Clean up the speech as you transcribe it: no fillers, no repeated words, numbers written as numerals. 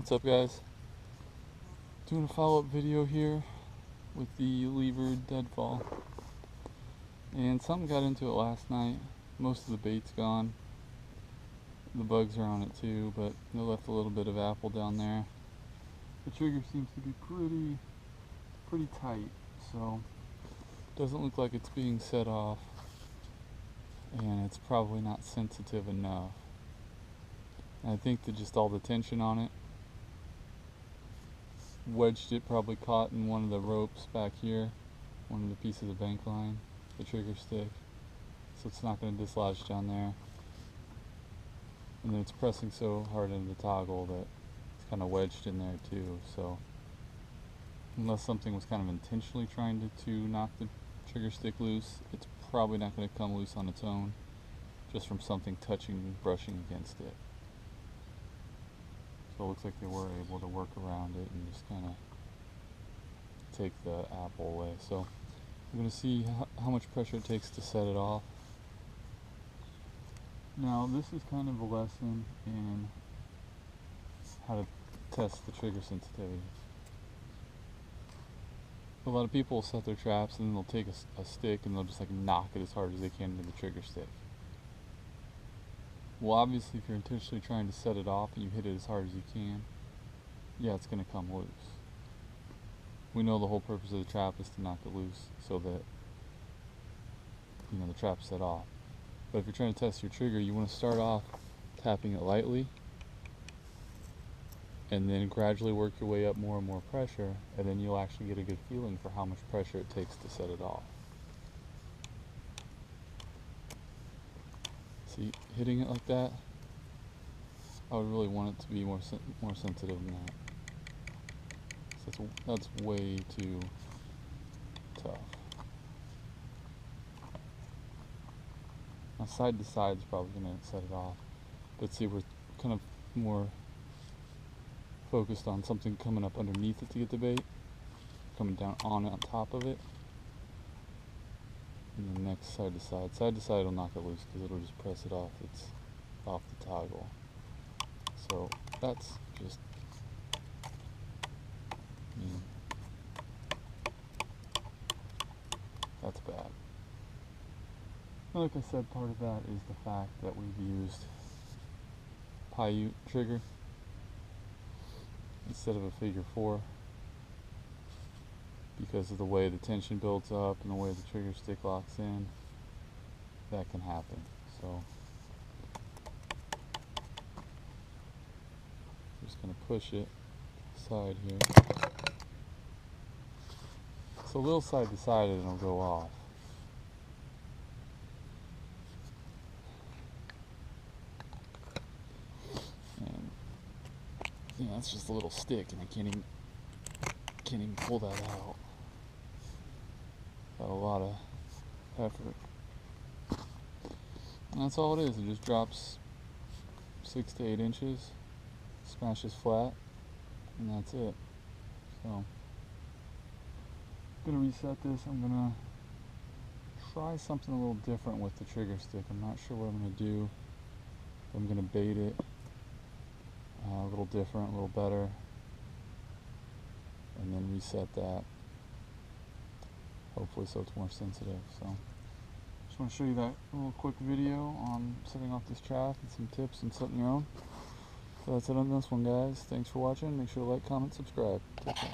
What's up, guys? Doing a follow-up video here with the lever deadfall, and something got into it last night. Most of the bait's gone, the bugs are on it too, but they left a little bit of apple down there. The trigger seems to be pretty tight, so doesn't look like it's being set off, and it's probably not sensitive enough. And I think that just all the tension on it wedged it, probably caught in one of the ropes back here, one of the pieces of bank line, the trigger stick, so it's not going to dislodge down there. And then it's pressing so hard into the toggle that it's kind of wedged in there too, so unless something was kind of intentionally trying to knock the trigger stick loose, it's probably not going to come loose on its own just from something touching, brushing against it. So it looks like they were able to work around it and just kind of take the apple away. So we're going to see how much pressure it takes to set it off. Now this is kind of a lesson in how to test the trigger sensitivity. A lot of people will set their traps and then they'll take a stick and they'll just like knock it as hard as they can into the trigger stick. Well, obviously if you're intentionally trying to set it off and you hit it as hard as you can, yeah, it's going to come loose. We know the whole purpose of the trap is to knock it loose so that, you know, the trap's set off. But if you're trying to test your trigger, you want to start off tapping it lightly and then gradually work your way up more and more pressure, and then you'll actually get a good feeling for how much pressure it takes to set it off. See, hitting it like that, I would really want it to be more sensitive than that. So that's way too tough. Now side to side is probably going to set it off, but see, we're kind of more focused on something coming up underneath it to get the bait, coming down on top of it. And then next side to side will knock it loose because it'll just press it off. It's off the toggle. So that's just that's bad. Like I said, part of that is the fact that we've used Paiute trigger instead of a figure 4. Because of the way the tension builds up and the way the trigger stick locks in, that can happen. So just going to push it side here. So a little side to side and it'll go off. And yeah, that's just a little stick and I can't even pull that out. Got a lot of effort. And that's all it is. It just drops 6 to 8 inches, smashes flat, and that's it. So I'm gonna reset this. I'm gonna try something a little different with the trigger stick. I'm not sure what I'm gonna do. I'm gonna bait it a little different, a little better, and then reset that, hopefully so it's more sensitive. So just want to show you that little quick video on setting off this trap and some tips and setting your own. So that's it on this one, guys. Thanks for watching. Make sure to like, comment, subscribe. Take care.